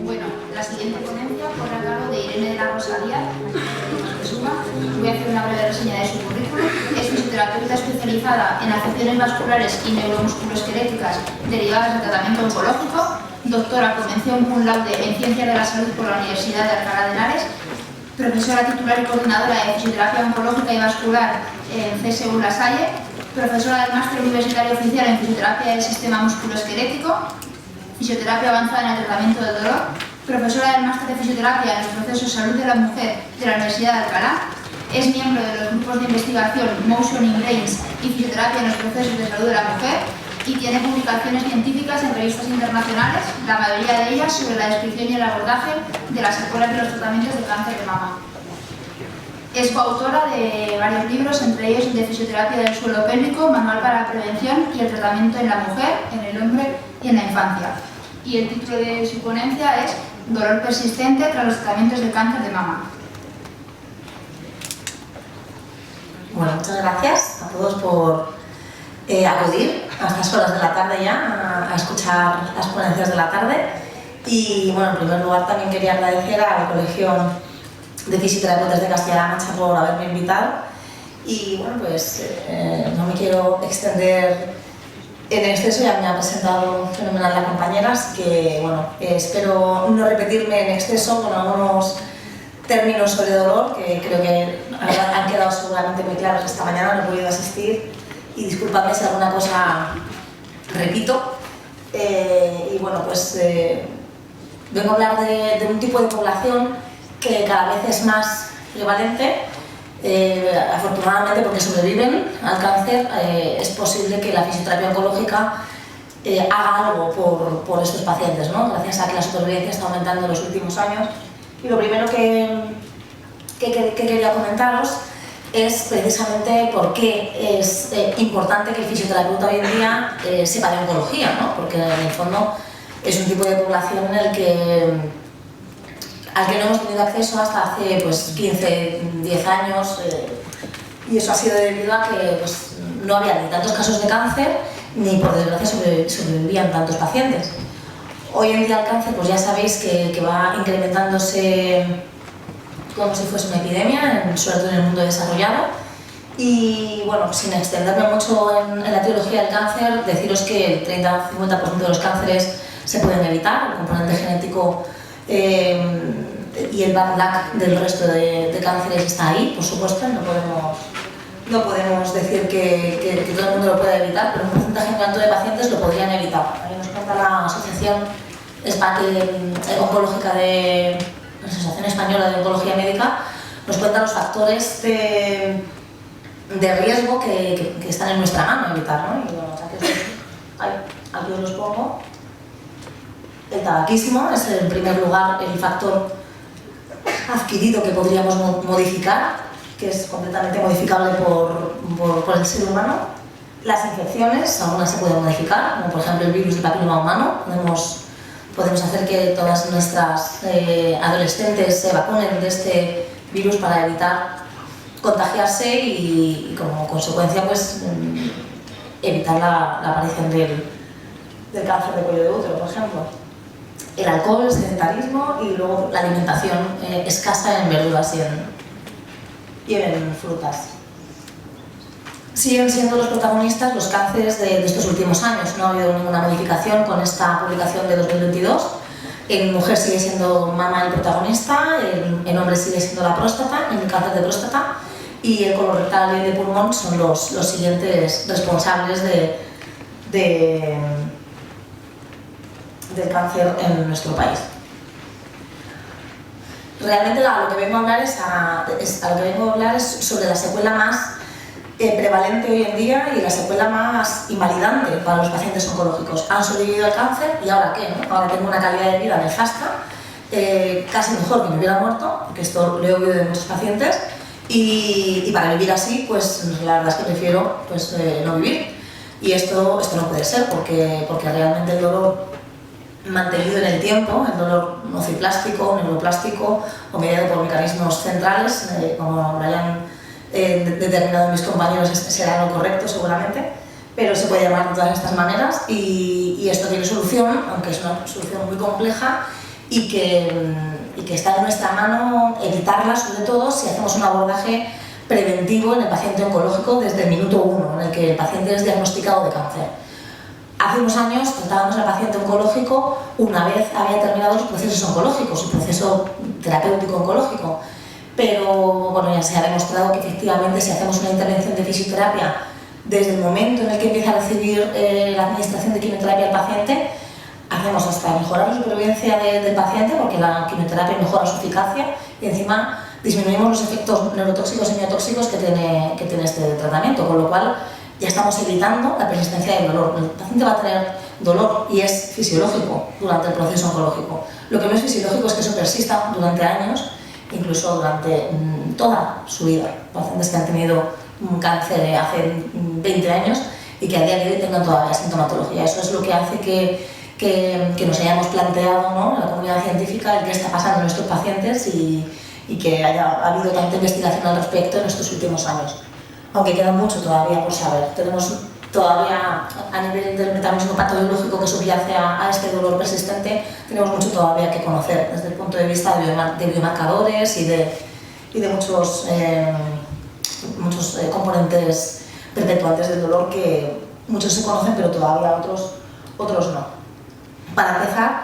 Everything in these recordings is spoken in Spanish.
Bueno, la siguiente ponencia corre a cargo de Irene de la Rosa Díaz, voy a hacer una breve reseña de su currículum. Es fisioterapeuta especializada en afecciones vasculares y neuromusculoesqueléticas derivadas del tratamiento oncológico, doctora con mención cum laude en Ciencias de la Salud por la Universidad de Alcalá de Henares, profesora titular y coordinadora de Fisioterapia Oncológica y Vascular en CSU La Salle, profesora del Máster Universitario Oficial en Fisioterapia del Sistema Musculoesquelético, Fisioterapia Avanzada en el Tratamiento del Dolor, profesora del Máster de Fisioterapia en los Procesos Salud de la Mujer de la Universidad de Alcalá, es miembro de los grupos de investigación Motion in Brains y Fisioterapia en los Procesos de Salud de la Mujer y tiene publicaciones científicas en revistas internacionales, la mayoría de ellas sobre la descripción y el abordaje de las secuelas de los tratamientos de cáncer de mama. Es coautora de varios libros, entre ellos de Fisioterapia del Suelo Pélvico, Manual para la Prevención y el Tratamiento en la Mujer, en el Hombre y en la Infancia. Y el título de su ponencia es Dolor persistente tras los tratamientos de cáncer de mama. Bueno, muchas gracias a todos por acudir a estas horas de la tarde ya a escuchar las ponencias de la tarde. Y bueno, en primer lugar también quería agradecer al Colegio de Fisioterapeutas de Castilla-La Mancha por haberme invitado. Y bueno, pues no me quiero extender en exceso, ya me ha presentado fenomenal la compañera, así que bueno, espero no repetirme en exceso con algunos términos sobre dolor que creo que han quedado seguramente muy claros esta mañana, no he podido asistir y disculpadme si alguna cosa repito. Y bueno, pues vengo a hablar de un tipo de población que cada vez es más prevalente. Afortunadamente, porque sobreviven al cáncer, es posible que la fisioterapia oncológica haga algo por estos pacientes, ¿no? Gracias a que la supervivencia está aumentando en los últimos años. Y lo primero que quería comentaros es precisamente por qué es importante que el fisioterapeuta hoy en día sepa de oncología, ¿no? Porque en el fondo es un tipo de población en el que al que no hemos tenido acceso hasta hace pues, 15, 10 años, y eso ha sido debido a que pues, no había ni tantos casos de cáncer ni por desgracia sobrevivían tantos pacientes. Hoy en día el cáncer pues ya sabéis que va incrementándose como si fuese una epidemia, sobre todo en el mundo desarrollado. Y bueno, sin extenderme mucho en la etiología del cáncer, deciros que el 30-50% de los cánceres se pueden evitar, el componente genético y el bad luck del resto de cánceres está ahí, por supuesto, no podemos decir que todo el mundo lo pueda evitar, pero un porcentaje muy alto de pacientes lo podrían evitar. Ahí nos cuenta la Asociación Oncológica de la Asociación Española de Oncología Médica, nos cuenta los factores de riesgo que están en nuestra mano evitar, ¿no? Y bueno, aquí os los pongo. El tabaquismo es en primer lugar el factor adquirido que podríamos modificar, que es completamente modificable por el ser humano. Las infecciones, algunas se pueden modificar, como por ejemplo el virus del papiloma humano. Podemos hacer que todas nuestras adolescentes se vacunen de este virus para evitar contagiarse y como consecuencia pues, evitar la aparición del cáncer de cuello de útero, por ejemplo. El alcohol, el sedentarismo y luego la alimentación escasa en verduras y en frutas. Siguen siendo los protagonistas los cánceres de estos últimos años. No ha habido ninguna modificación con esta publicación de 2022. En mujer sigue siendo mama el protagonista, en hombre sigue siendo la próstata, el cáncer de próstata, y el colorectal y el de pulmón son los siguientes responsables del cáncer en nuestro país. Realmente a lo que vengo a hablar es sobre la secuela más prevalente hoy en día y la secuela más invalidante para los pacientes oncológicos. Han sobrevivido al cáncer y ahora qué, ¿no? Ahora tengo una calidad de vida nefasta, casi mejor que me hubiera muerto, porque esto lo he oído de muchos pacientes, y para vivir así, pues la verdad es que prefiero pues, no vivir. Y esto no puede ser, porque realmente el dolor mantenido en el tiempo, el dolor nociplástico, neuroplástico o mediado por mecanismos centrales, como lo hayan determinado mis compañeros, será lo correcto seguramente, pero se puede llamar de todas estas maneras y esto tiene solución, aunque es una solución muy compleja y que está en nuestra mano evitarla, sobre todo si hacemos un abordaje preventivo en el paciente oncológico desde el minuto 1 en el que el paciente es diagnosticado de cáncer. Hace unos años tratábamos al paciente oncológico una vez había terminado los procesos oncológicos, el proceso terapéutico oncológico, pero bueno, ya se ha demostrado que efectivamente si hacemos una intervención de fisioterapia desde el momento en el que empieza a recibir la administración de quimioterapia al paciente, hacemos hasta mejorar la supervivencia del paciente porque la quimioterapia mejora su eficacia y encima disminuimos los efectos neurotóxicos y miotóxicos que tiene este tratamiento, con lo cual ya estamos evitando la persistencia del dolor. El paciente va a tener dolor y es fisiológico durante el proceso oncológico. Lo que no es fisiológico es que eso persista durante años, incluso durante toda su vida. Pacientes que han tenido un cáncer hace 20 años y que a día de hoy tengan todavía sintomatología. Eso es lo que hace que nos hayamos planteado, ¿no?, la comunidad científica, el qué está pasando en nuestros pacientes y que haya habido tanta investigación al respecto en estos últimos años. Aunque queda mucho todavía por saber. Tenemos todavía, a nivel del mecanismo patológico que subyace a este dolor persistente, tenemos mucho todavía que conocer desde el punto de vista de biomarcadores y de muchos componentes perpetuantes del dolor que muchos se conocen, pero todavía otros no. Para empezar,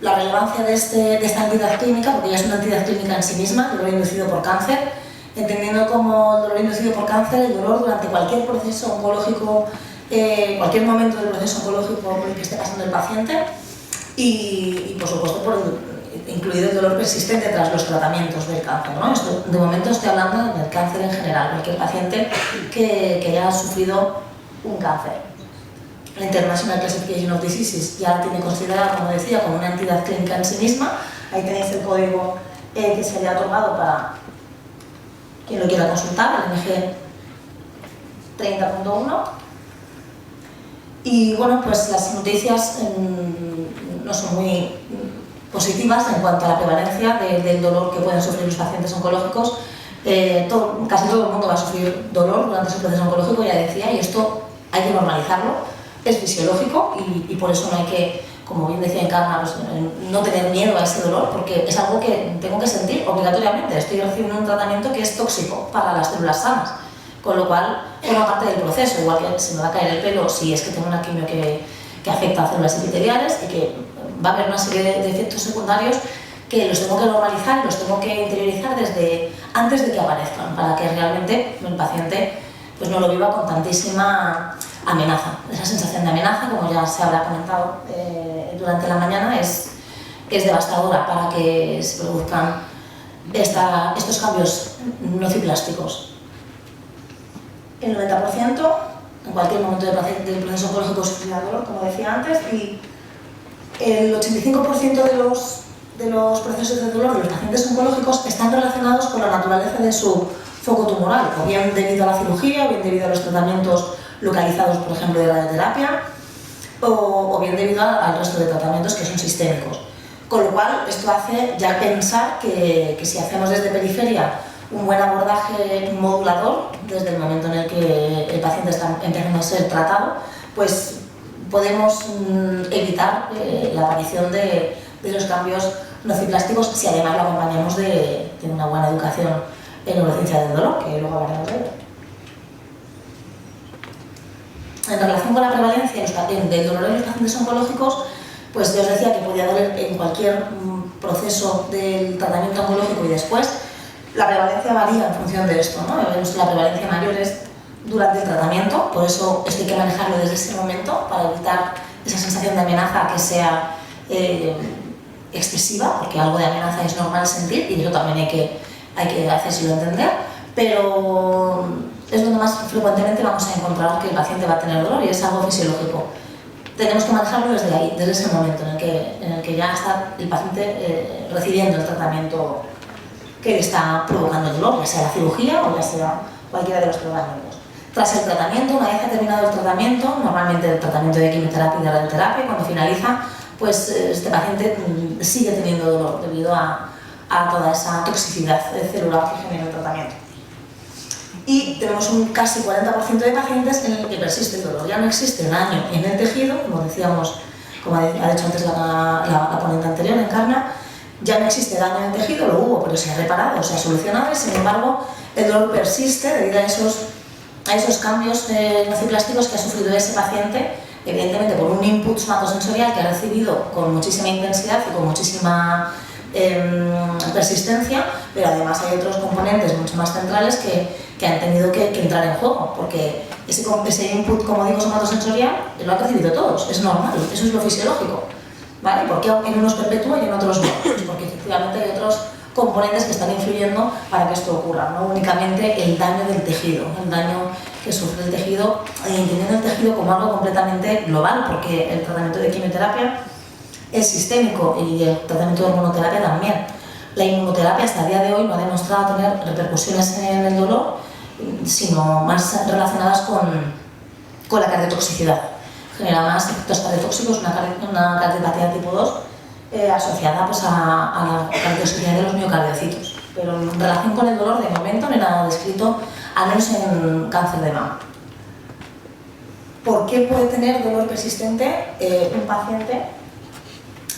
la relevancia de esta entidad clínica, porque ya es una entidad clínica en sí misma, el dolor inducido por cáncer, entendiendo como el dolor inducido por cáncer, el dolor durante cualquier proceso oncológico, cualquier momento del proceso oncológico por el que esté pasando el paciente y por supuesto, incluido el dolor persistente tras los tratamientos del cáncer, ¿no? De momento estoy hablando del cáncer en general, cualquier paciente que haya sufrido un cáncer. La International Classification of Diseases ya la tiene considerada, como decía, como una entidad clínica en sí misma. Ahí tenéis el código que se le ha otorgado para quien lo quiera consultar, el MG 30.1. Y bueno, pues las noticias no son muy positivas en cuanto a la prevalencia del dolor que pueden sufrir los pacientes oncológicos. Casi todo el mundo va a sufrir dolor durante su proceso oncológico, ya decía, y esto hay que normalizarlo. Es fisiológico y por eso no hay que, como bien decía Encarna, pues, no tener miedo a ese dolor, porque es algo que tengo que sentir obligatoriamente. Estoy recibiendo un tratamiento que es tóxico para las células sanas, con lo cual forma parte del proceso, igual que se me va a caer el pelo si es que tengo una quimio que afecta a células epiteliales y que va a haber una serie de efectos secundarios que los tengo que normalizar y los tengo que interiorizar desde antes de que aparezcan, para que realmente el paciente pues no lo viva con tantísima amenaza. Esa sensación de amenaza, como ya se habrá comentado durante la mañana, es devastadora para que se produzcan estos cambios nociplásticos. El 90% en cualquier momento del proceso oncológico sufrirá dolor, como decía antes, y el 85% de los procesos de dolor de los pacientes oncológicos están relacionados con la naturaleza de su foco tumoral, o bien debido a la cirugía, o bien debido a los tratamientos localizados, por ejemplo, de radioterapia, o bien debido al resto de tratamientos que son sistémicos. Con lo cual, esto hace ya pensar que si hacemos desde periferia un buen abordaje modulador, desde el momento en el que el paciente está empezando a ser tratado, pues podemos evitar la aparición de los cambios nociplásticos si además lo acompañamos de una buena educación en neurociencia del dolor, que luego hablaremos de ello. En relación con la prevalencia del dolor en los pacientes oncológicos, pues yo os decía que podía doler en cualquier proceso del tratamiento oncológico y después. La prevalencia varía en función de esto, ¿no? Vemos que la prevalencia mayor es durante el tratamiento, por eso esto hay que manejarlo desde ese momento para evitar esa sensación de amenaza que sea excesiva, porque algo de amenaza es normal sentir y eso también hay que hacérselo entender, pero es donde más frecuentemente vamos a encontrar que el paciente va a tener dolor y es algo fisiológico. Tenemos que manejarlo desde ahí, desde ese momento en el que ya está el paciente recibiendo el tratamiento que le está provocando el dolor, ya sea la cirugía o ya sea cualquiera de los tratamientos. Tras el tratamiento, una vez ha terminado el tratamiento, normalmente el tratamiento de quimioterapia y de radioterapia, cuando finaliza, pues este paciente sigue teniendo dolor debido a toda esa toxicidad celular que genera el tratamiento. Y tenemos un casi 40% de pacientes en el que persiste el dolor. Ya no existe daño en el tejido, como decíamos, como ha dicho antes la ponente anterior, interna, ya no existe daño en el tejido, lo hubo, pero se ha reparado, se ha solucionado y sin embargo el dolor persiste debido a esos cambios nociplásticos que ha sufrido ese paciente, evidentemente por un input somatosensorial que ha recibido con muchísima intensidad y con muchísima persistencia, pero además hay otros componentes mucho más centrales que han tenido que entrar en juego, porque ese input, como digo, somatosensorial, lo han recibido todos, es normal, eso es lo fisiológico, ¿vale? ¿Por qué en unos perpetúa y en otros no? Pues porque efectivamente hay otros componentes que están influyendo para que esto ocurra, no únicamente el daño del tejido, el daño que sufre el tejido, entendiendo el tejido como algo completamente global, porque el tratamiento de quimioterapia es sistémico y el tratamiento de hormonoterapia también. La inmunoterapia hasta el día de hoy no ha demostrado tener repercusiones en el dolor, sino más relacionadas con la cardiotoxicidad. Genera más efectos cardiotóxicos, una cardiopatía tipo 2 asociada pues, a la cardiotoxicidad de los miocardiocitos. Pero en relación con el dolor, de momento no hay nada descrito, al menos en cáncer de mama. ¿Por qué puede tener dolor persistente un paciente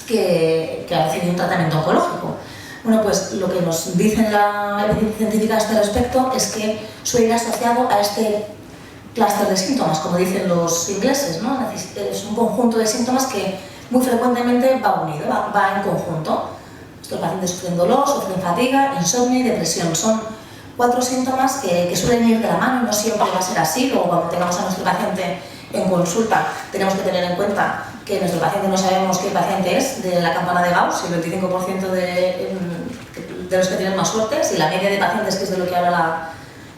que ha recibido un tratamiento oncológico? Bueno, pues lo que nos dice la evidencia científica a este respecto es que suele ir asociado a este clúster de síntomas, como dicen los ingleses, ¿no? Es un conjunto de síntomas que muy frecuentemente va unido, va en conjunto. Estos pacientes sufren dolor, sufren fatiga, insomnio y depresión. Son 4 síntomas que suelen ir de la mano, no siempre va a ser así. Luego, cuando tengamos a nuestro paciente en consulta, tenemos que tener en cuenta que nuestro paciente no sabemos qué paciente es de la campana de Gauss, el 25% de los que tienen más suerte, si la media de pacientes, que es de lo que habla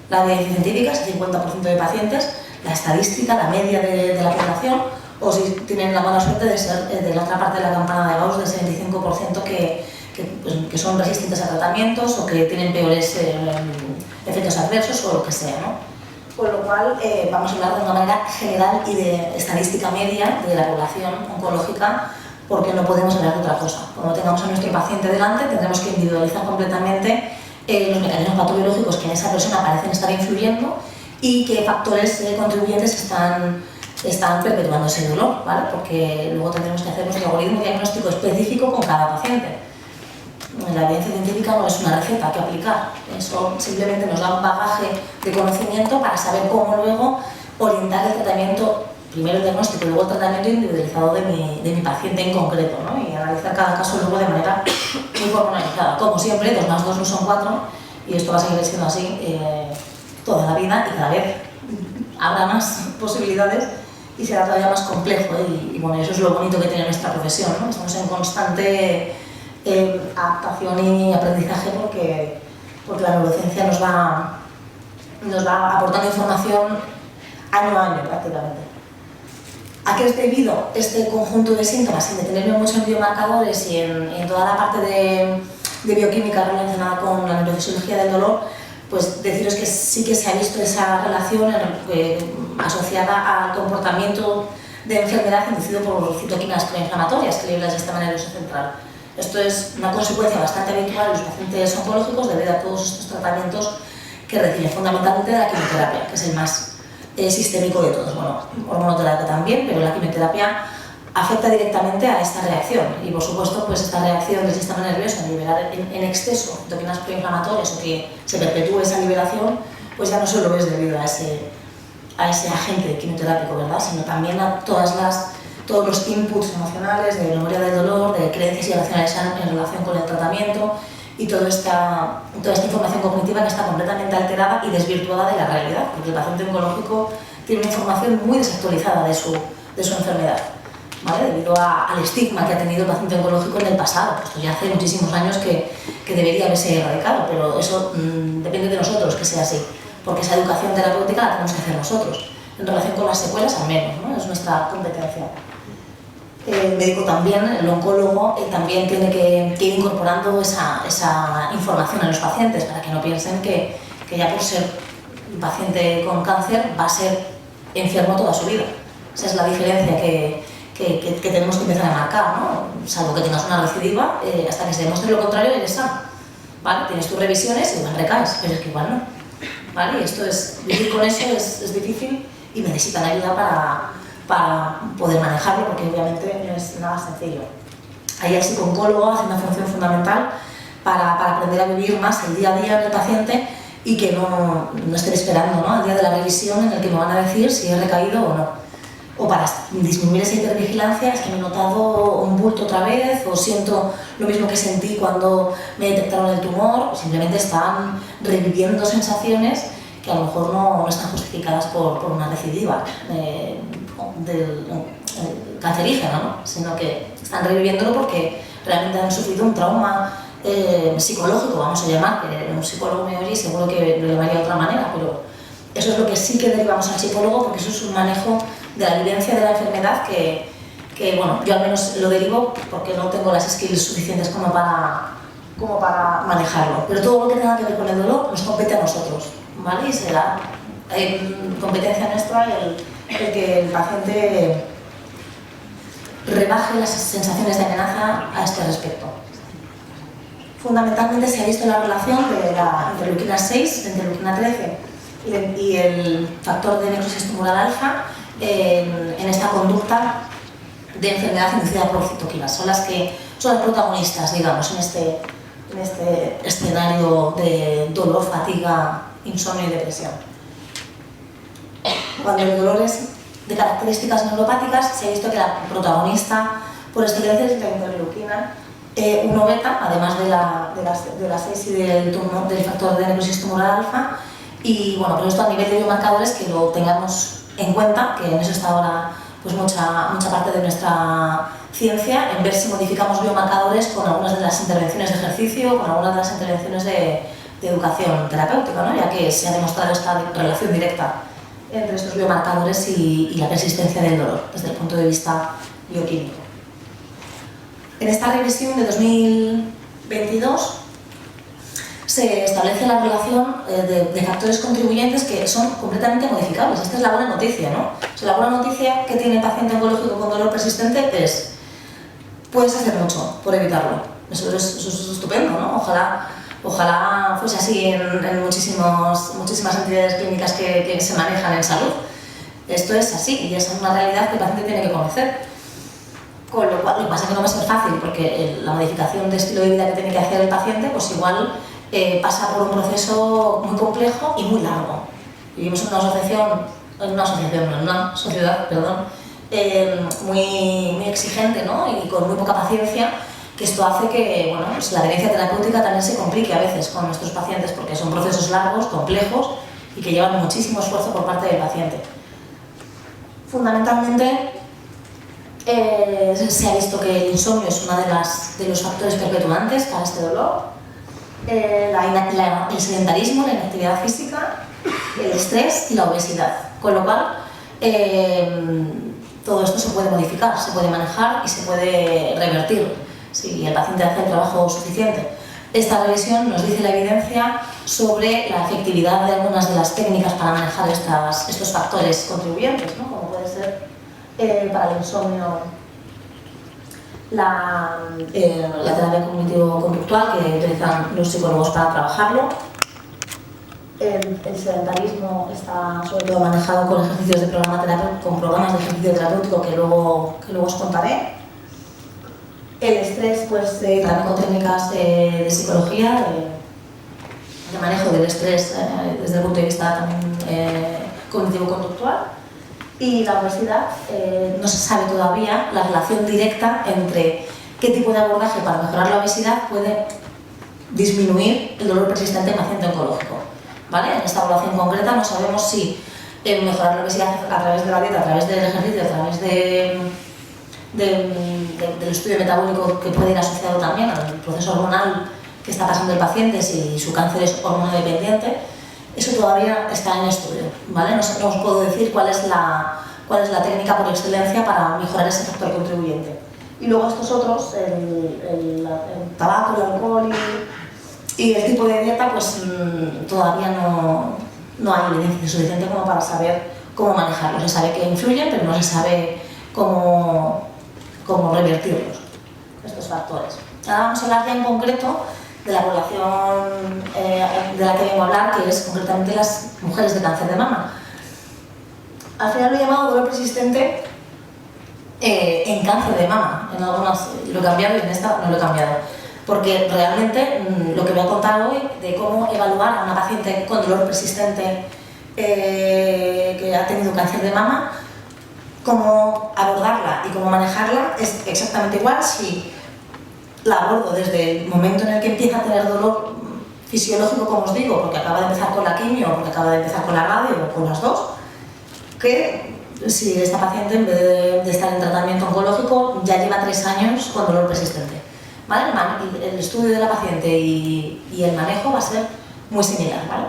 la evidencia científica, es el 50% de pacientes, la estadística, la media de la población, o si tienen la mala suerte de ser de la otra parte de la campana de Gauss, de ese 25% que son resistentes a tratamientos o que tienen peores efectos adversos o lo que sea, ¿no? Con lo cual, vamos a hablar de una manera general y de estadística media de la población oncológica, porque no podemos hablar de otra cosa. Cuando tengamos a nuestro paciente delante, tendremos que individualizar completamente los mecanismos patológicos que en esa persona parecen estar influyendo y qué factores contribuyentes están perpetuando ese dolor, ¿vale? Porque luego tendremos que hacer nuestro algoritmo diagnóstico específico con cada paciente. La evidencia científica no es una receta que aplicar, eso simplemente nos da un bagaje de conocimiento para saber cómo luego orientar el tratamiento, primero el diagnóstico y luego el tratamiento individualizado de mi paciente en concreto, ¿no? Y analizar cada caso luego de manera muy pormenorizada. Como siempre, 2 más 2 no son 4 y esto va a seguir siendo así toda la vida y cada vez habrá más posibilidades y será todavía más complejo y bueno, eso es lo bonito que tiene nuestra profesión, ¿no? Estamos en constante adaptación y aprendizaje porque la neurociencia nos va aportando información año a año prácticamente. ¿A qué es debido este conjunto de síntomas? Sin detenerme mucho en biomarcadores y en toda la parte de bioquímica relacionada con la neurofisiología del dolor, pues deciros que sí que se ha visto esa relación asociada al comportamiento de enfermedad inducido por citoquinas proinflamatorias, que libras de esta manera el uso central. Esto es una consecuencia bastante habitual en los pacientes oncológicos debido a todos estos tratamientos que reciben, fundamentalmente de la quimioterapia, que es el más sistémico de todos. Bueno, hormonoterapia también, pero la quimioterapia afecta directamente a esta reacción y, por supuesto, pues esta reacción del sistema nervioso a liberar en exceso citoquinas proinflamatorias o que se perpetúe esa liberación, pues ya no solo es debido a ese agente quimioterápico, ¿verdad?, sino también a todos los inputs emocionales de memoria del dolor, de creencias irracionales en relación con el tratamiento y toda esta información cognitiva que está completamente alterada y desvirtuada de la realidad, porque el paciente oncológico tiene una información muy desactualizada de su enfermedad, ¿vale? Debido al estigma que ha tenido el paciente oncológico en el pasado. Esto ya hace muchísimos años que debería haberse erradicado, pero eso depende de nosotros que sea así, porque esa educación terapéutica la tenemos que hacer nosotros. En relación con las secuelas, al menos, ¿no? Es nuestra competencia. El médico también, el oncólogo, también tiene que ir incorporando esa información a los pacientes para que no piensen que ya por ser un paciente con cáncer va a ser enfermo toda su vida. Esa es la diferencia que tenemos que empezar a marcar, ¿no? Salvo que tengas una recidiva, hasta que se demuestre lo contrario eres sano, ¿vale? Tienes tus revisiones y igual recaes, pero es que igual no, ¿vale? Y esto vivir con eso es difícil y necesitan ayuda para poder manejarlo, porque obviamente no es nada sencillo. ahí el psicooncólogo hace una función fundamental para aprender a vivir más el día a día del paciente y que no estén esperando, ¿no?, al día de la revisión en el que me van a decir si he recaído o no. O para disminuir esa hipervigilancia, es que me he notado un bulto otra vez, o siento lo mismo que sentí cuando me detectaron el tumor, o simplemente están reviviendo sensaciones que a lo mejor no están justificadas por una recidiva cancerígena, ¿no?, sino que están reviviéndolo porque realmente han sufrido un trauma psicológico, vamos a llamar, que un psicólogo me oye y seguro que lo llamaría de otra manera, pero eso es lo que sí que derivamos al psicólogo, porque eso es un manejo de la vivencia de la enfermedad que bueno, yo al menos lo derivo porque no tengo las skills suficientes como para manejarlo. Pero todo lo que tenga que ver con el dolor nos compete a nosotros, ¿vale? Y será competencia nuestra el que el paciente rebaje las sensaciones de amenaza a este respecto. Fundamentalmente se ha visto la relación de la interleuquina 6, la interleuquina 13 y el factor de necrosis tumoral alfa en esta conducta de enfermedad inducida por citoquinas. Son las protagonistas, digamos, en este escenario de dolor, fatiga, insomnio y depresión. Cuando el dolor es de características neuropáticas, se ha visto que la protagonista por excelencia es la interleuquina 1 beta, además de la 6 y del factor de necrosis tumoral alfa. Y bueno, pero esto a nivel de biomarcadores que lo tengamos en cuenta, que en eso está ahora pues mucha parte de nuestra ciencia, en ver si modificamos biomarcadores con algunas de las intervenciones de ejercicio, con algunas de las intervenciones de educación terapéutica, ¿no?, ya que se ha demostrado esta relación directa entre estos biomarcadores y la persistencia del dolor desde el punto de vista bioquímico. En esta revisión de 2022 se establece la relación de factores contribuyentes que son completamente modificables. Esta es la buena noticia, ¿no? O sea, la buena noticia que tiene el paciente oncológico con dolor persistente es: puedes hacer mucho por evitarlo. Eso es estupendo, ¿no? Ojalá fuese así en muchísimas entidades clínicas que se manejan en salud. Esto es así y es una realidad que el paciente tiene que conocer. Con lo cual, lo que pasa es que no va a ser fácil porque la modificación de estilo de vida que tiene que hacer el paciente, pues igual pasa por un proceso muy complejo y muy largo. Vivimos en una sociedad muy exigente, ¿no?, y con muy poca paciencia, que esto hace que bueno, pues la adherencia terapéutica también se complique a veces con nuestros pacientes porque son procesos largos, complejos y que llevan muchísimo esfuerzo por parte del paciente. Fundamentalmente, se ha visto que el insomnio es uno de los factores perpetuantes para este dolor. El sedentarismo, la inactividad física, el estrés y la obesidad, con lo cual todo esto se puede modificar, se puede manejar y se puede revertir si el paciente hace el trabajo suficiente. Esta revisión nos dice la evidencia sobre la efectividad de algunas de las técnicas para manejar estos factores contribuyentes, ¿no?, como puede ser para el insomnio la terapia cognitivo-conductual que utilizan los psicólogos para trabajarlo. El sedentarismo está sobre todo manejado con ejercicios de con programas de ejercicio terapéutico que luego os contaré. El estrés, pues también con técnicas de psicología, de manejo del estrés desde el punto de vista también cognitivo-conductual. Y la obesidad, no se sabe todavía la relación directa entre qué tipo de abordaje para mejorar la obesidad puede disminuir el dolor persistente en paciente oncológico, ¿vale? En esta evaluación concreta no sabemos si mejorar la obesidad a través de la dieta, a través del ejercicio, a través del estudio metabólico que puede ir asociado también al proceso hormonal que está pasando el paciente, si su cáncer es hormonodependiente. Eso todavía está en estudio, ¿vale? No os puedo decir cuál es la técnica por excelencia para mejorar ese factor contribuyente. Y luego estos otros, el tabaco, el alcohol y el tipo de dieta, pues todavía no hay evidencia suficiente como para saber cómo manejarlos. Se sabe que influyen, pero no se sabe cómo revertirlos, estos factores. Ahora vamos a hablar ya en concreto de la población de la que vengo a hablar, que es concretamente las mujeres de cáncer de mama. Al final lo he llamado dolor persistente en cáncer de mama. En algunas lo he cambiado y en esta no lo he cambiado. Porque realmente lo que voy a contar hoy de cómo evaluar a una paciente con dolor persistente que ha tenido cáncer de mama, cómo abordarla y cómo manejarla es exactamente igual si la abordo desde el momento en el que empieza a tener dolor fisiológico, como os digo, porque acaba de empezar con la quimio, porque acaba de empezar con la radio o con las dos, que si esta paciente en vez de estar en tratamiento oncológico ya lleva 3 años con dolor persistente. ¿Vale? El estudio de la paciente y el manejo va a ser muy similar, ¿vale?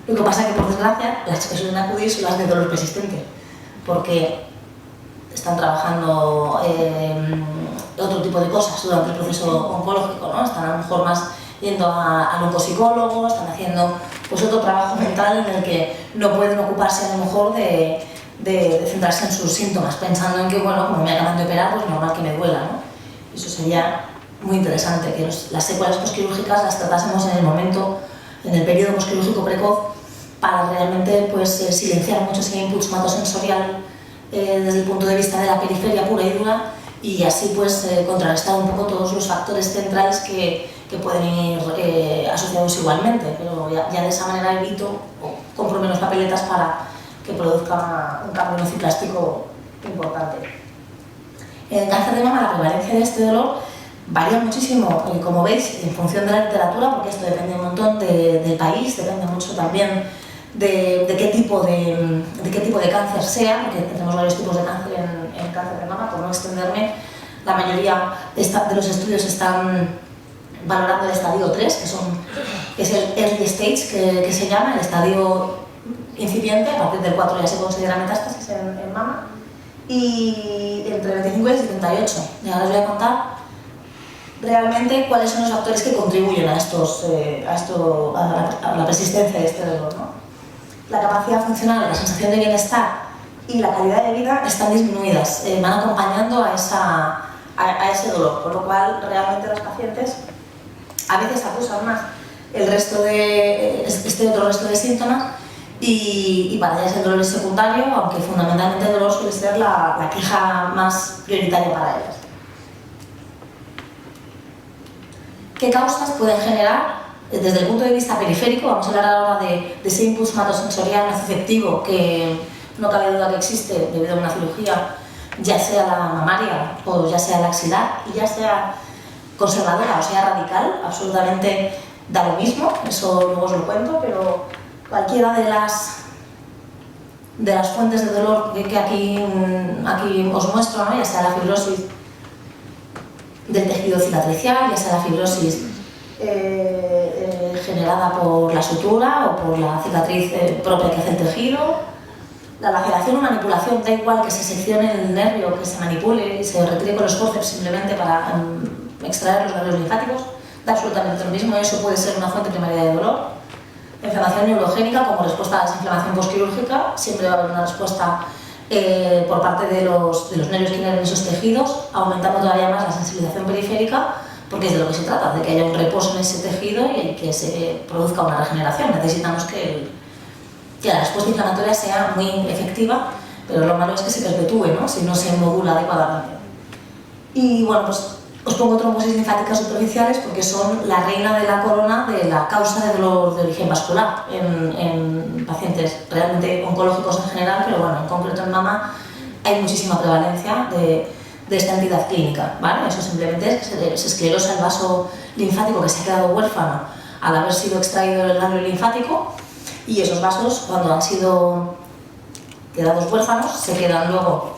Lo que pasa es que, por desgracia, las que suelen acudir son las de dolor persistente, porque están trabajando otro tipo de cosas durante el proceso oncológico, ¿no? Están a lo mejor más yendo al oncopsicólogo, están haciendo pues, otro trabajo mental en el que no pueden ocuparse a lo mejor de centrarse en sus síntomas, pensando en que, bueno, como me acaban de operar, pues normal que me duela, ¿no? Eso sería muy interesante, que las secuelas posquirúrgicas las tratásemos en el momento, en el periodo posquirúrgico precoz, para realmente pues, silenciar mucho ese input somatosensorial desde el punto de vista de la periferia pura y dura, y así pues contrarrestar un poco todos los factores centrales que pueden ir asociados igualmente, pero ya de esa manera evito o compro menos papeletas para que produzca un cambio nociplástico importante. En el cáncer de mama la prevalencia de este dolor varía muchísimo, como veis, en función de la literatura, porque esto depende un montón del país, depende mucho también de qué tipo de cáncer sea, porque tenemos varios tipos de cáncer en cáncer de mama. Por no extenderme, la mayoría de los estudios están valorando el estadio 3, que es el early stage, que se llama, el estadio incipiente. A partir del 4 ya se considera metástasis en mama, y entre 25 y 78. Y ahora os voy a contar realmente cuáles son los factores que contribuyen a la persistencia de este dolor, ¿no? La capacidad funcional, la sensación de bienestar y la calidad de vida están disminuidas, van acompañando a ese dolor, con lo cual realmente los pacientes a veces acusan más este otro resto de síntomas, y para ellas el dolor es secundario, aunque fundamentalmente el dolor suele ser la queja más prioritaria para ellas. ¿Qué causas pueden generar? Desde el punto de vista periférico, vamos a hablar ahora de ese input somatosensorial nociceptivo que no cabe duda que existe debido a una cirugía, ya sea la mamaria o ya sea la axilar, y ya sea conservadora o sea radical, absolutamente da lo mismo, eso luego os lo cuento, pero cualquiera de las fuentes de dolor que aquí os muestro, ¿no? Ya sea la fibrosis del tejido cicatricial, ya sea la fibrosis generada por la sutura o por la cicatriz propia que hace el tejido, la laceración o manipulación, da igual que se seccione el nervio, que se manipule y se retire con los fórceps simplemente para extraer los nervios linfáticos, da absolutamente lo mismo. Eso puede ser una fuente primaria de dolor. Inflamación neurogénica como respuesta a la desinflamación posquirúrgica, siempre va a haber una respuesta por parte de los nervios que inervan esos tejidos, aumentando todavía más la sensibilización periférica, porque es de lo que se trata, de que haya un reposo en ese tejido y que se produzca una regeneración. Necesitamos que la respuesta inflamatoria sea muy efectiva, pero lo malo es que se perpetúe, ¿no? Si no se modula adecuadamente. Y bueno, pues os pongo trombosis linfáticas superficiales porque son la reina de la corona de la causa de dolor de origen vascular en pacientes realmente oncológicos en general, pero bueno, en concreto en mama hay muchísima prevalencia de esta entidad clínica, ¿vale? Eso simplemente es que se esclerosa el vaso linfático que se ha quedado huérfano al haber sido extraído del ganglio linfático, y esos vasos, cuando han sido quedados huérfanos, se quedan luego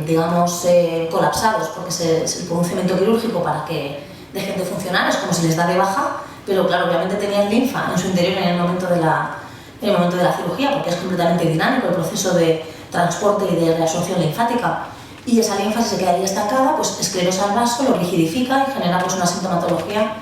digamos, colapsados, porque se produce un cemento quirúrgico para que dejen de funcionar, es como si les da de baja, pero claro, obviamente tenían linfa en su interior en el momento de la cirugía, porque es completamente dinámico el proceso de transporte y de reabsorción linfática, y esa linfa, si se queda ahí estancada, pues esclerosa el vaso, lo rigidifica y genera pues, una sintomatología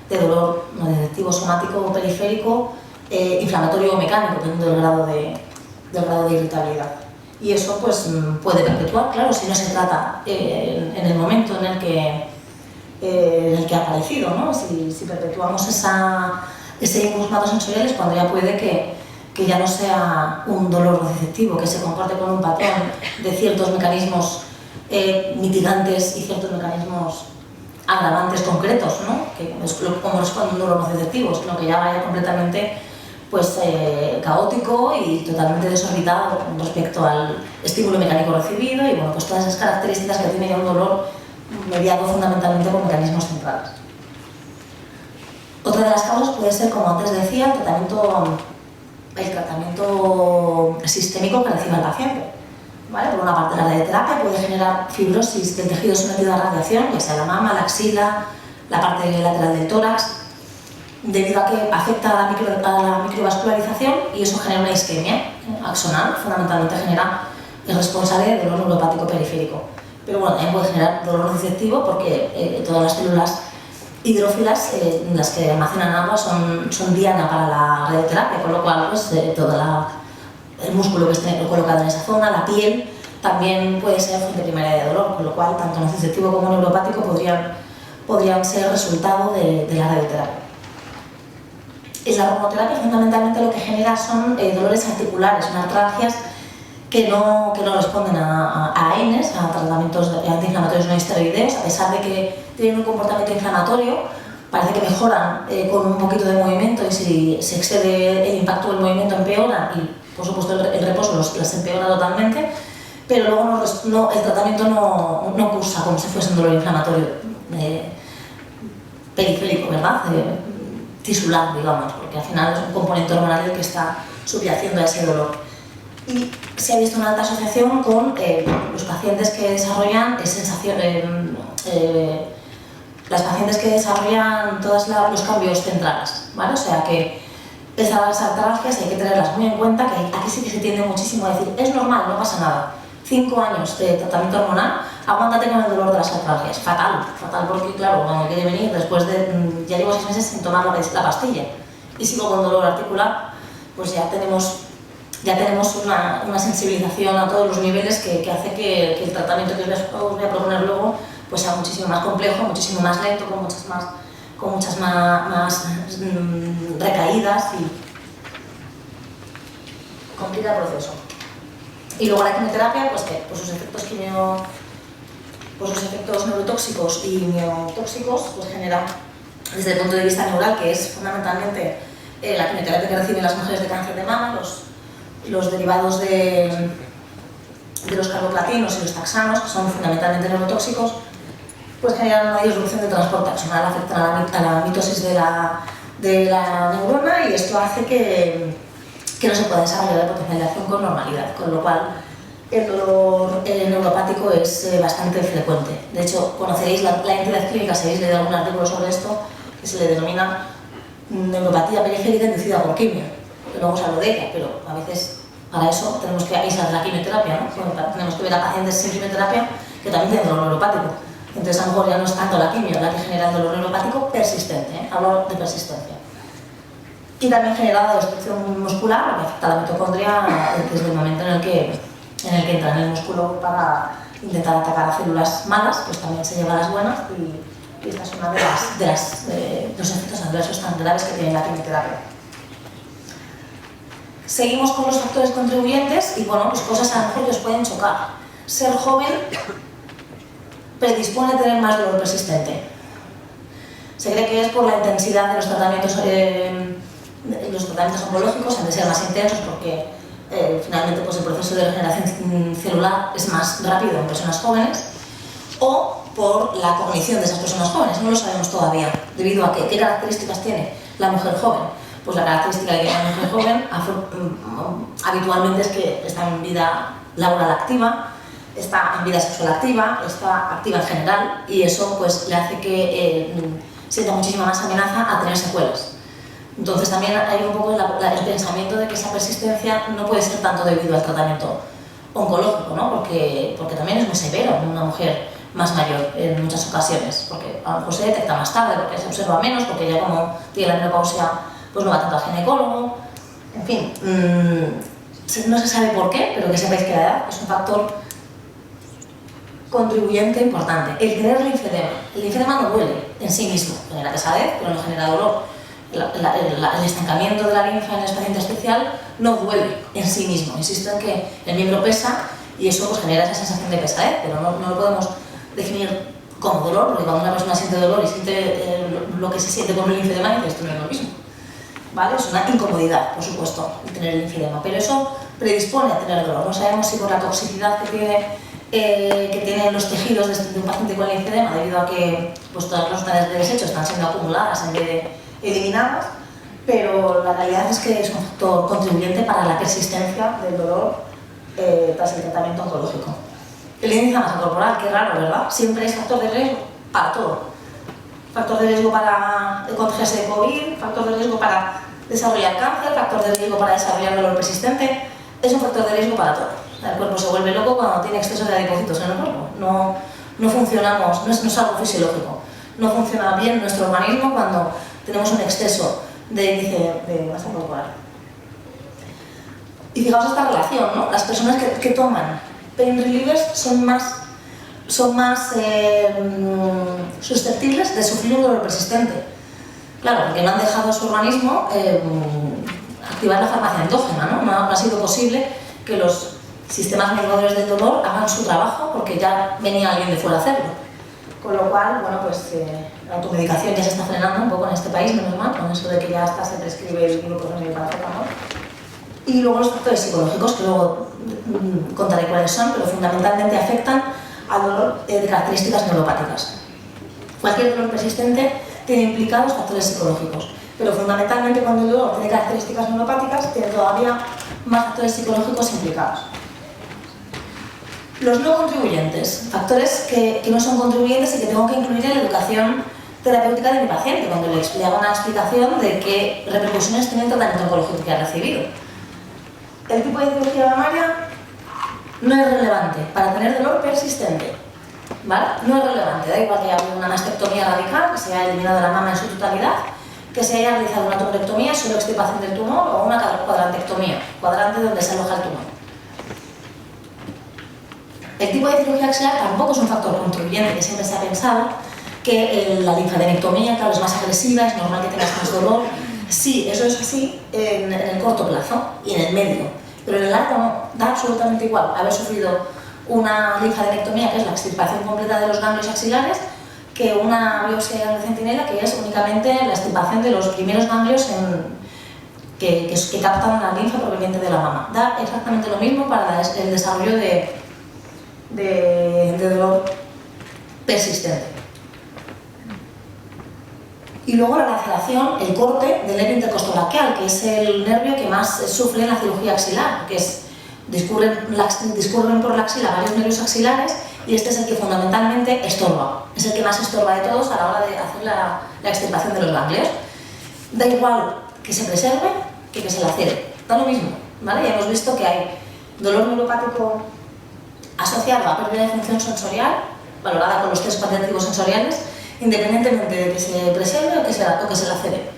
de dolor no detectivo somático o periférico, inflamatorio o mecánico, dependiendo del grado de irritabilidad. Y eso pues, puede perpetuar, claro, si no se trata en el momento en el que ha aparecido, ¿no? Si perpetuamos ese input somatosensorial es cuando ya puede que que ya no sea un dolor nociceptivo, que se comporte con un patrón de ciertos mecanismos mitigantes y ciertos mecanismos agravantes concretos, ¿no? Que es como responde un dolor nociceptivo, sino que ya vaya completamente pues, caótico y totalmente desorbitado respecto al estímulo mecánico recibido y bueno, pues todas esas características que tiene ya un dolor mediado fundamentalmente por mecanismos centrales. Otra de las causas puede ser, como antes decía, el tratamiento sistémico que recibe el paciente. ¿Vale? Por una parte, la radioterapia puede generar fibrosis del tejido sometido a radiación, ya sea la mama, la axila, la parte lateral del tórax, debido a que afecta a la microvascularización y eso genera una isquemia axonal, fundamentalmente es responsable de dolor neuropático periférico. Pero bueno, también puede generar dolor nociceptivo porque todas las células hidrófilas, las que almacenan agua, son diana para la radioterapia, con lo cual pues, el músculo que esté colocado en esa zona, la piel, también puede ser fuente primaria de dolor, con lo cual tanto nociceptivo como neuropático podrían ser resultado de la radioterapia. La hormonoterapia fundamentalmente lo que genera son dolores articulares, son artralgias que no responden a AINES, a tratamientos antiinflamatorios no esteroideos, a pesar de que tienen un comportamiento inflamatorio, parece que mejoran con un poquito de movimiento y si se excede el impacto del movimiento empeora y por supuesto el reposo las empeora totalmente, pero luego el tratamiento no cursa como si fuese un dolor inflamatorio periférico, ¿verdad? Tisular, digamos, porque al final es un componente hormonal el que está subyaciendo a ese dolor. Y se ha visto una alta asociación con los pacientes que desarrollan las pacientes que desarrollan todos los cambios centrales, ¿vale? O sea que esas artralgias hay que tenerlas muy en cuenta, que aquí sí que se tiende muchísimo a decir, es normal, no pasa nada. 5 años de tratamiento hormonal, aguántate con el dolor de las artralgias. Fatal porque claro, cuando quiere venir, después de, ya llevo 6 meses sin tomar la pastilla y sigo con dolor articular, pues ya tenemos una sensibilización a todos los niveles que hace que el tratamiento que os voy a proponer luego pues sea muchísimo más complejo, muchísimo más lento, con muchas más recaídas y complica el proceso. Y luego la quimioterapia, pues que por sus efectos neurotóxicos y miotóxicos, pues genera, desde el punto de vista neural, que es fundamentalmente la quimioterapia que reciben las mujeres de cáncer de mama, los derivados de los carboplatinos y los taxanos, que son fundamentalmente neurotóxicos, pues generan una disrupción de transporte axonal, afectan a la mitosis de la neurona y esto hace que no se pueda desarrollar la potencial de acción con normalidad, con lo cual el dolor neuropático es bastante frecuente. De hecho, conoceréis la entidad clínica, si habéis leído algún artículo sobre esto, que se le denomina neuropatía periférica inducida por quimio, que luego os hablo de ella, pero a veces para eso tenemos que aislar la quimioterapia, ¿no? Tenemos que ver a pacientes sin quimioterapia que también tienen dolor neuropático. Entonces, a lo mejor ya no es tanto la quimio la que genera el dolor neuropático persistente, ¿eh? Hablo de persistencia. Y también genera la destrucción muscular, que afecta a la mitocondria desde el momento en el que entra en el músculo para intentar atacar a células malas, pues también se lleva a las buenas y esta es una de los efectos adversos tan graves que tiene la quimioterapia. Seguimos con los factores contribuyentes y bueno, pues cosas a lo mejor que os pueden chocar. Ser joven predispone a tener más dolor persistente. Se cree que es por la intensidad de los tratamientos oncológicos, han de ser más intensos porque finalmente pues, el proceso de regeneración celular es más rápido en personas jóvenes, o por la cognición de esas personas jóvenes, no lo sabemos todavía, debido a qué características tiene la mujer joven. Pues la característica de la mujer joven habitualmente es que está en vida laboral activa, está en vida sexual activa, está activa en general y eso pues le hace que sienta muchísima más amenaza a tener secuelas. Entonces también hay un poco el pensamiento de que esa persistencia no puede ser tanto debido al tratamiento oncológico, ¿no? porque también es muy severo en una mujer más mayor en muchas ocasiones, porque a lo mejor se detecta más tarde, porque se observa menos, porque ya como tiene la menopausia pues no va tanto al ginecólogo, en fin, no se sabe por qué, pero que sepáis que la edad es un factor contribuyente importante. El tener linfedema no duele en sí mismo, genera pesadez, pero no genera dolor. el estancamiento de la linfa en el espacio intersticial no duele en sí mismo. Insisto en que el miembro pesa y eso pues genera esa sensación de pesadez, pero no lo podemos definir como dolor, porque cuando una persona siente dolor y siente lo que se siente con el linfedema, esto no es lo mismo. ¿Vale? Es una incomodidad, por supuesto, el tener el linfedema, pero eso predispone a tener dolor. No sabemos si por la toxicidad que tienen los tejidos de un paciente con linfedema, debido a que pues, todas las unidades de desecho están siendo acumuladas en vez de eliminadas, pero la realidad es que es un factor contribuyente para la persistencia del dolor tras el tratamiento oncológico. El índice de masa corporal, qué raro, ¿verdad? Siempre es factor de riesgo para todo. Factor de riesgo para contagiarse de COVID, factor de riesgo para desarrollar cáncer, factor de riesgo para desarrollar dolor persistente. Es un factor de riesgo para todo. El cuerpo se vuelve loco cuando tiene exceso de adipocitos en el cuerpo. No funcionamos, no es algo fisiológico. No funciona bien nuestro organismo cuando tenemos un exceso de índice de masa corporal. Y fijaos esta relación, ¿no? Las personas que toman pain relievers son más susceptibles de sufrir un dolor persistente. Claro, porque no han dejado su organismo activar la farmacia endógena, ¿no? No ha sido posible que los sistemas mediadores del dolor hagan su trabajo porque ya venía alguien de fuera a hacerlo. Con lo cual, bueno, pues la automedicación ya se está frenando un poco en este país, menos mal, con eso de que ya hasta se prescribe el glucosamina y el paracetamol. Y luego los factores psicológicos, que luego contaré cuáles son, pero fundamentalmente afectan al dolor de características neuropáticas. Cualquier dolor persistente tiene implicados factores psicológicos, pero fundamentalmente cuando el dolor tiene características neuropáticas tiene todavía más factores psicológicos implicados. Los no contribuyentes, factores que no son contribuyentes y que tengo que incluir en la educación terapéutica de mi paciente, cuando le hago una explicación de qué repercusiones tiene el tratamiento oncológico que ha recibido. El tipo de cirugía mamaria no es relevante para tener dolor persistente, ¿vale? No es relevante, da igual que haya una mastectomía radical, que se haya eliminado la mama en su totalidad, que se haya realizado una tumorectomía, solo extirpación del tumor, o una cuadrantectomía, cuadrante donde se aloja el tumor. El tipo de cirugía axilar tampoco es un factor contribuyente, que siempre se ha pensado que la linfadenectomía, claro, es más agresiva, es normal que tengas más dolor. Sí, eso es así en el corto plazo y en el medio, pero en el largo no, da absolutamente igual haber sufrido una linfadenectomía, que es la extirpación completa de los ganglios axilares, que una biopsia de centinela, que es únicamente la extirpación de los primeros ganglios que captan la linfa proveniente de la mama. Da exactamente lo mismo para el desarrollo de dolor persistente. Y luego la laceración, el corte del nervio intercostobraquial, que es el nervio que más sufre en la cirugía axilar, que discurren por la axila varios nervios axilares y este es el que fundamentalmente estorba, es el que más estorba de todos a la hora de hacer la extirpación de los ganglios. Da igual que se preserve que se lacere, da lo mismo, ¿vale? Ya hemos visto que hay dolor neuropático asociado a pérdida de función sensorial, valorada con los test cuantitativos sensoriales, independientemente de que se preserve o que se lacere.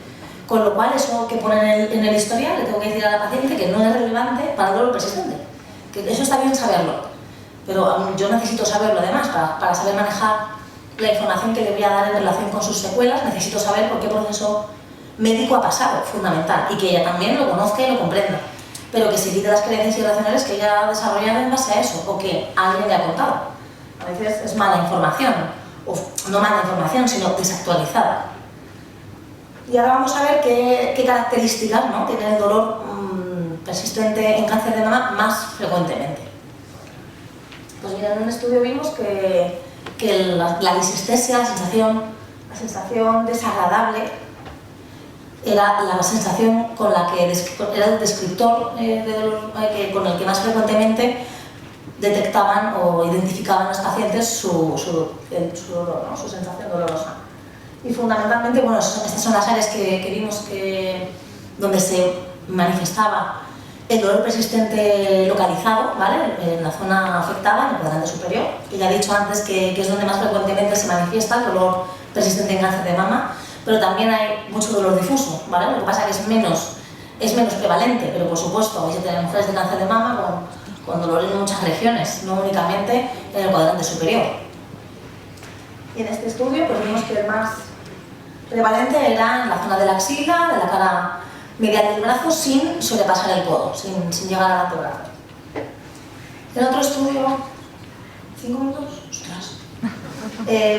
Con lo cual, eso que pone en el historial, le tengo que decir a la paciente que no es relevante para el dolor persistente. Que eso está bien saberlo, pero yo necesito saberlo además para saber manejar la información que le voy a dar en relación con sus secuelas. Necesito saber por qué proceso médico ha pasado, fundamental, y que ella también lo conozca y lo comprenda, pero que se quite las creencias irracionales que ella ha desarrollado en base a eso, o que alguien le ha contado. A veces es mala información, o no mala información, sino desactualizada. Y ahora vamos a ver qué características, ¿no?, tiene el dolor persistente en cáncer de mama más frecuentemente. Pues mira, en un estudio vimos que la disestesia, la sensación desagradable, era la sensación con la que era el descriptor de dolor con el que más frecuentemente detectaban o identificaban los pacientes su dolor, ¿no?, su sensación dolorosa. Y fundamentalmente, bueno, estas son las áreas que vimos donde se manifestaba el dolor persistente localizado, ¿vale?, en la zona afectada, en el cuadrante superior, que ya he dicho antes que es donde más frecuentemente se manifiesta el dolor persistente en cáncer de mama, pero también hay mucho dolor difuso, ¿vale? Lo que pasa es que es menos prevalente, pero por supuesto vais a tener mujeres de cáncer de mama con dolor en muchas regiones, no únicamente en el cuadrante superior. Y en este estudio pues vimos que el más prevalente era en la zona de la axila, de la cara medial del brazo, sin sobrepasar el codo, sin llegar al antebrazo. En otro estudio, 5 minutos, ostras.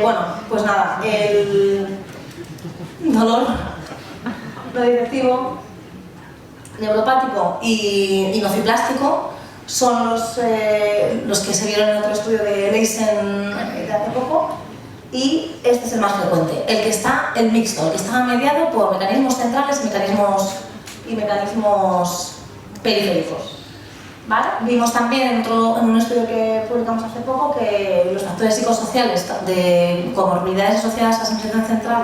Bueno, pues nada, el dolor no digestivo, neuropático y nociplástico son los que se vieron en otro estudio de Leisen de hace poco, y este es el más frecuente, el mixto, el que está mediado por mecanismos centrales y mecanismos periféricos. ¿Vale? Vimos también en un estudio que publicamos hace poco que los factores psicosociales de comorbilidades asociadas a la sensibilización central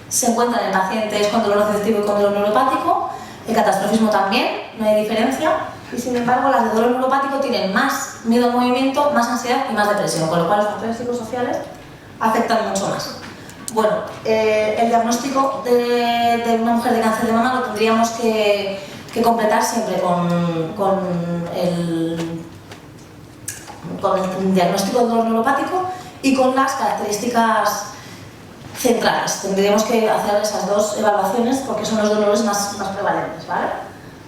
se encuentran en pacientes con dolor nociplástico y con dolor neuropático. El catastrofismo también, no hay diferencia, y sin embargo las de dolor neuropático tienen más miedo al movimiento, más ansiedad y más depresión, con lo cual los factores psicosociales afectan mucho más. Bueno, el diagnóstico de una mujer de cáncer de mama lo tendríamos que completar siempre con el diagnóstico de dolor neuropático y con las características centrales. Tendríamos que hacer esas dos evaluaciones porque son los dolores más prevalentes, ¿vale?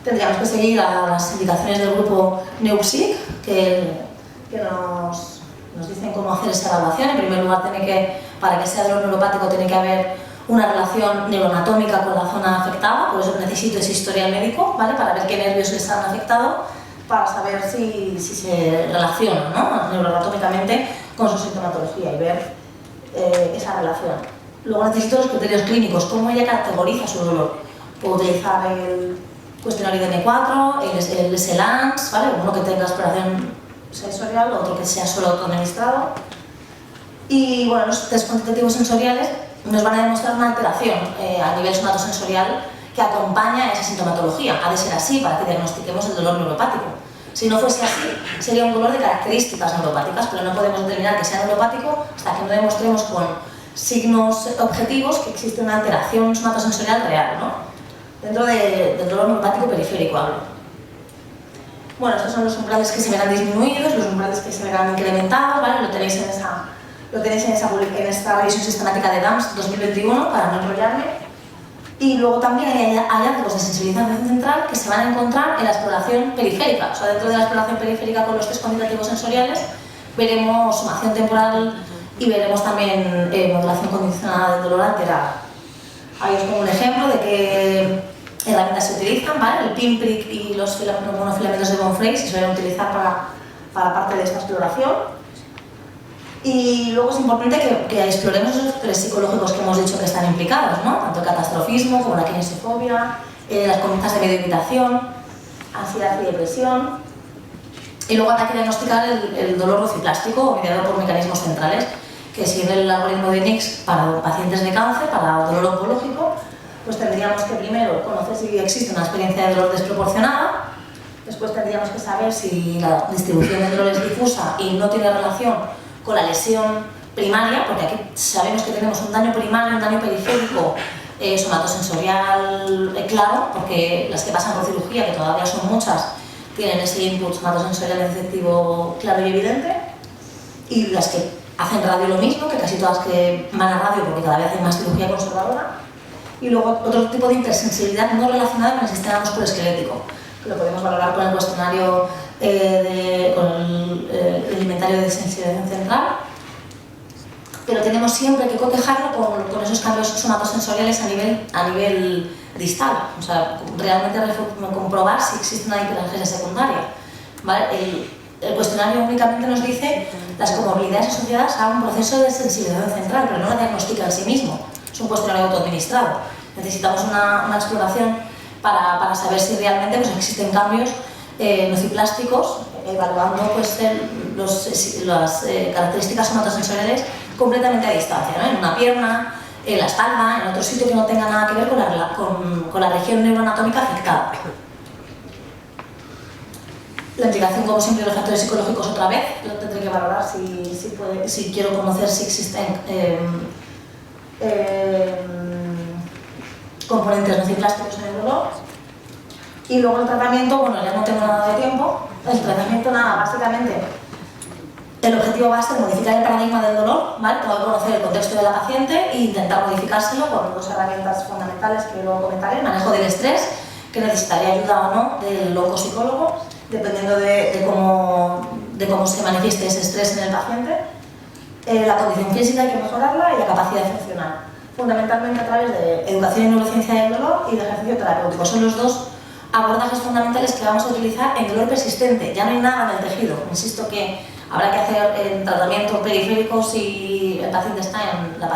Tendríamos que seguir a las indicaciones del grupo NEUPSIC que nos dicen cómo hacer esa evaluación. En primer lugar, para que sea dolor neuropático tiene que haber una relación neuroanatómica con la zona afectada, por eso necesito ese historial médico, ¿vale? Para ver qué nervios les han afectado, para saber si se relaciona, ¿no? Neuroanatómicamente con su sintomatología y ver esa relación. Luego necesito los criterios clínicos, cómo ella categoriza su dolor. Puedo utilizar el cuestionario de M4, el SLANS, ¿vale? Uno que tenga exploración sensorial, otro que sea solo autoadministrado. Y bueno, los test cuantitativos sensoriales nos van a demostrar una alteración a nivel somatosensorial que acompaña a esa sintomatología. Ha de ser así para que diagnostiquemos el dolor neuropático. Si no fuese así, sería un dolor de características neuropáticas, pero no podemos determinar que sea neuropático hasta que no demostremos con signos objetivos que existe una alteración somatosensorial real, ¿no? Dentro del dolor neuropático periférico hablo. Bueno, estos son los umbrales que se verán disminuidos, los umbrales que se verán incrementados, ¿vale? Lo tenéis en esta revisión sistemática de DAMS 2021, para no enrollarme. Y luego también hay hallazgos de sensibilización central que se van a encontrar en la exploración periférica. O sea, dentro de la exploración periférica con los test cuantitativos sensoriales veremos sumación temporal y veremos también modulación condicionada del dolor alterada. Ahí os pongo un ejemplo de qué herramientas se utilizan, ¿vale? El pinprick y los monofilamentos de von Frey se suelen utilizar para parte de esta exploración. Y luego es importante que exploremos esos factores psicológicos que hemos dicho que están implicados, ¿no? Tanto el catastrofismo como la kinesiofobia, las conductas de medio evitación, ansiedad y depresión. Y luego habrá que diagnosticar el dolor nociplástico mediado por mecanismos centrales, que siguiendo el algoritmo de Nix para pacientes de cáncer, para dolor oncológico, pues tendríamos que primero conocer si existe una experiencia de dolor desproporcionada. Después tendríamos que saber si la distribución del dolor es difusa y no tiene relación con la lesión primaria, porque aquí sabemos que tenemos un daño primario, un daño periférico, somatosensorial claro, porque las que pasan por cirugía, que todavía son muchas, tienen ese input somatosensorial efectivo claro y evidente, y las que hacen radio lo mismo, que casi todas que van a radio porque cada vez hay más cirugía conservadora, y luego otro tipo de hipersensibilidad no relacionada con el sistema musculoesquelético, que lo podemos valorar con el cuestionario con el inventario de sensibilización central, pero tenemos siempre que cotejarlo con esos cambios somatosensoriales a nivel distal, o sea, realmente comprobar si existe una hiperalgesia secundaria, ¿vale? El cuestionario únicamente nos dice las comorbilidades asociadas a un proceso de sensibilización central, pero no la diagnostica en sí mismo, es un cuestionario autoadministrado. Necesitamos una exploración para saber si realmente pues, existen cambios nociplásticos, evaluando pues, las características somatosensoriales completamente a distancia, ¿no? En una pierna, en la espalda, en otro sitio que no tenga nada que ver con la región neuroanatómica afectada. La implicación, como siempre, de los factores psicológicos otra vez, yo tendré que valorar si quiero conocer si existen componentes nociplásticos en el dolor. Y luego el tratamiento, bueno, ya no tengo nada de tiempo. El tratamiento, nada, básicamente El objetivo va a ser modificar el paradigma del dolor, ¿vale? Tengo que conocer el contexto de la paciente e intentar modificárselo con dos herramientas fundamentales que luego comentaré: manejo del estrés, que necesitaría ayuda o no del oncopsicólogo, dependiendo de cómo se manifieste ese estrés en el paciente. La condición física hay que mejorarla y la capacidad funcional, fundamentalmente a través de educación y neurociencia del dolor y de ejercicio terapéutico. Son los dos abordajes fundamentales que vamos a utilizar en dolor persistente. Ya no hay nada en el tejido. Insisto que habrá que hacer tratamiento periférico si la paciente está en la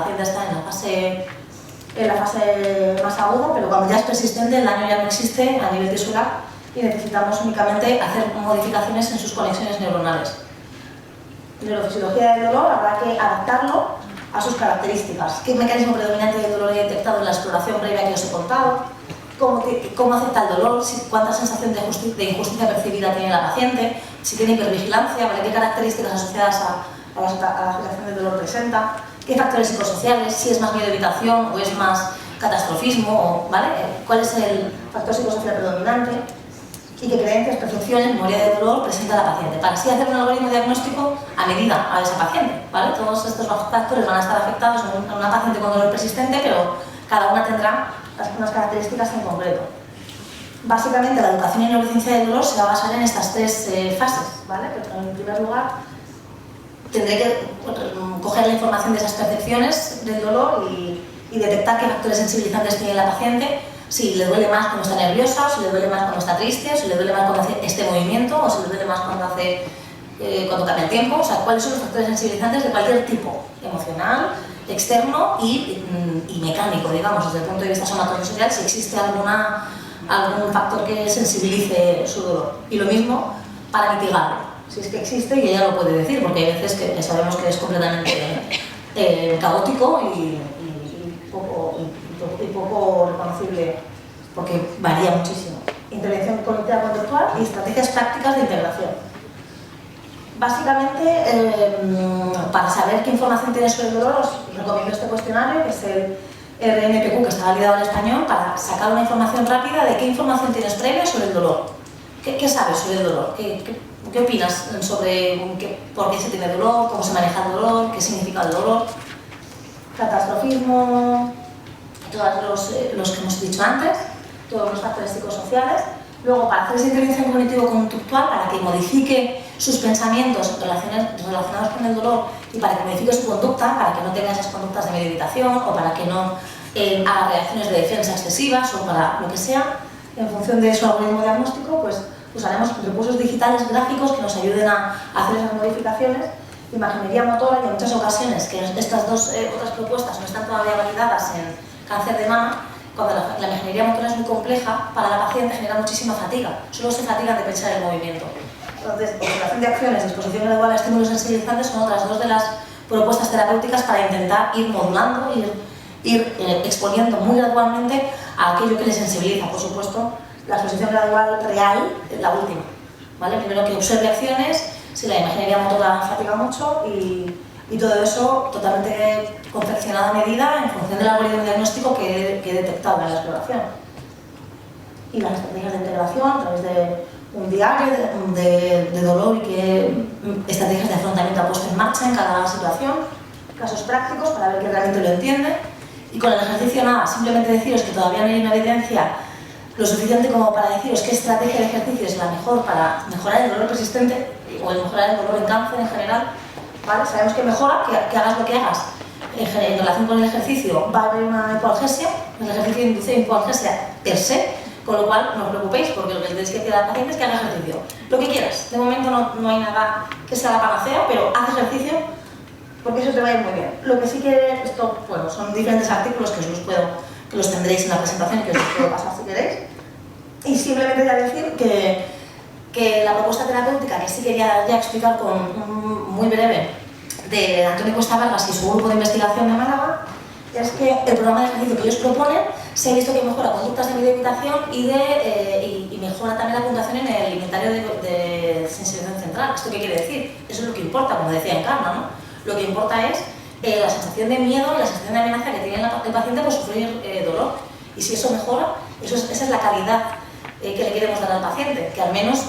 fase más aguda, pero cuando ya es persistente el daño ya no existe a nivel tisular y necesitamos únicamente hacer modificaciones en sus conexiones neuronales. Neurofisiología del dolor habrá que adaptarlo a sus características. ¿Qué mecanismo predominante del dolor he detectado en la exploración previa que os he contado? ¿Cómo afecta el dolor? ¿Cuánta sensación de injusticia percibida tiene la paciente? Si tiene hipervigilancia, ¿vale? ¿Qué características asociadas a la sensación de dolor presenta? ¿Qué factores psicosociales? Si es más miedo evitación o es más catastrofismo, ¿vale? ¿Cuál es el factor psicosocial predominante? Y qué creencias, percepciones, memoria de dolor presenta la paciente, para así hacer un algoritmo diagnóstico a medida a esa paciente, ¿vale? Todos estos factores van a estar afectados en una paciente con dolor persistente, pero cada una tendrá unas características en concreto. Básicamente, la educación y neurociencia del dolor se va a basar en estas tres fases, ¿vale? Pero en primer lugar, tendré que coger la información de esas percepciones del dolor y detectar qué factores sensibilizantes tiene la paciente, si le duele más cuando está nerviosa, si le duele más cuando está triste, si le duele más cuando hace este movimiento, o si le duele más cuando cambia el tiempo. O sea, cuáles son los factores sensibilizantes de cualquier tipo, emocional, externo y mecánico, digamos, desde el punto de vista somatosensorial, si existe algún factor que sensibilice su dolor. Y lo mismo para mitigarlo, si es que existe y ella lo puede decir, porque hay veces que sabemos que es completamente caótico y poco reconocible, porque varía muchísimo. Intervención cognitiva conductual y estrategias prácticas de integración. Básicamente, para saber qué información tiene sobre el dolor, os recomiendo este cuestionario, que es el RNPQ, que está validado al español, para sacar una información rápida de qué información tienes previa sobre el dolor. ¿Qué sabes sobre el dolor? ¿Qué opinas sobre por qué se tiene dolor, cómo se maneja el dolor, qué significa el dolor? Catastrofismo, todos los que hemos dicho antes, todos los factores psicosociales. Luego, para hacer esa intervención cognitivo-conductual, para que modifique sus pensamientos relacionados con el dolor y para que modifique su conducta, para que no tenga esas conductas de meditación o para que no haga reacciones de defensa excesivas o para lo que sea, en función de su algoritmo diagnóstico, pues usaremos recursos digitales gráficos que nos ayuden a hacer esas modificaciones. Imaginería motora, y en muchas ocasiones, que estas dos otras propuestas no están todavía validadas en cáncer de mama, cuando la imaginería motora es muy compleja, para la paciente genera muchísima fatiga, solo se fatiga de pensar el movimiento. Entonces, observación de acciones, disposición gradual a estímulos sensibilizantes son otras dos de las propuestas terapéuticas para intentar ir modulando, ir exponiendo muy gradualmente a aquello que le sensibiliza. Por supuesto, la exposición gradual real es la última, ¿vale? Primero que observe acciones, si la imaginería motora fatiga mucho y todo eso totalmente confeccionado a medida en función del algoritmo diagnóstico que he detectado en la exploración. Y las estrategias de integración a través de un diario de dolor y qué estrategias de afrontamiento ha puesto en marcha en cada situación, casos prácticos para ver que realmente lo entiende. Y con el ejercicio nada, simplemente deciros que todavía no hay una evidencia lo suficiente como para deciros qué estrategia de ejercicio es la mejor para mejorar el dolor persistente o mejorar el dolor en cáncer en general. ¿Vale? Sabemos que mejora, que hagas lo que hagas en relación con el ejercicio, va a haber una hipoalgesia, el ejercicio induce hipoalgesia per se, con lo cual no os preocupéis porque lo que tenéis que decir al paciente es que haga ejercicio. Lo que quieras, de momento no hay nada que sea la panacea, pero haz ejercicio porque eso te va a ir muy bien. Lo que sí que, bueno, son diferentes artículos que los tendréis en la presentación y que os los puedo pasar si queréis. Y simplemente ya decir que la propuesta terapéutica que sí quería ya explicar muy breve de Antonio Cuesta Vargas y su grupo de investigación de Málaga es que el programa de ejercicio que ellos proponen se ha visto que mejora conductas de meditación y mejora también la puntuación en el inventario de sensibilización central. ¿Esto qué quiere decir? Eso es lo que importa, como decía Encarna, ¿no? Lo que importa es la sensación de miedo y la sensación de amenaza que tiene el paciente por sufrir dolor. Y si eso mejora, esa es la calidad que le queremos dar al paciente, que al menos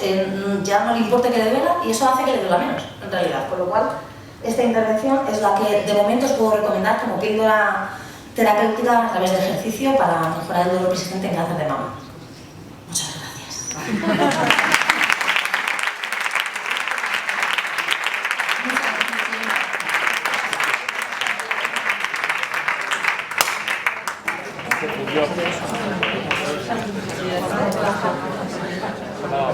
ya no le importe que le duela y eso hace que le duela menos. realidad, con lo cual esta intervención es la que de momento os puedo recomendar como píldora terapéutica a través del ejercicio para mejorar el dolor persistente en cáncer de mama. Muchas gracias. No,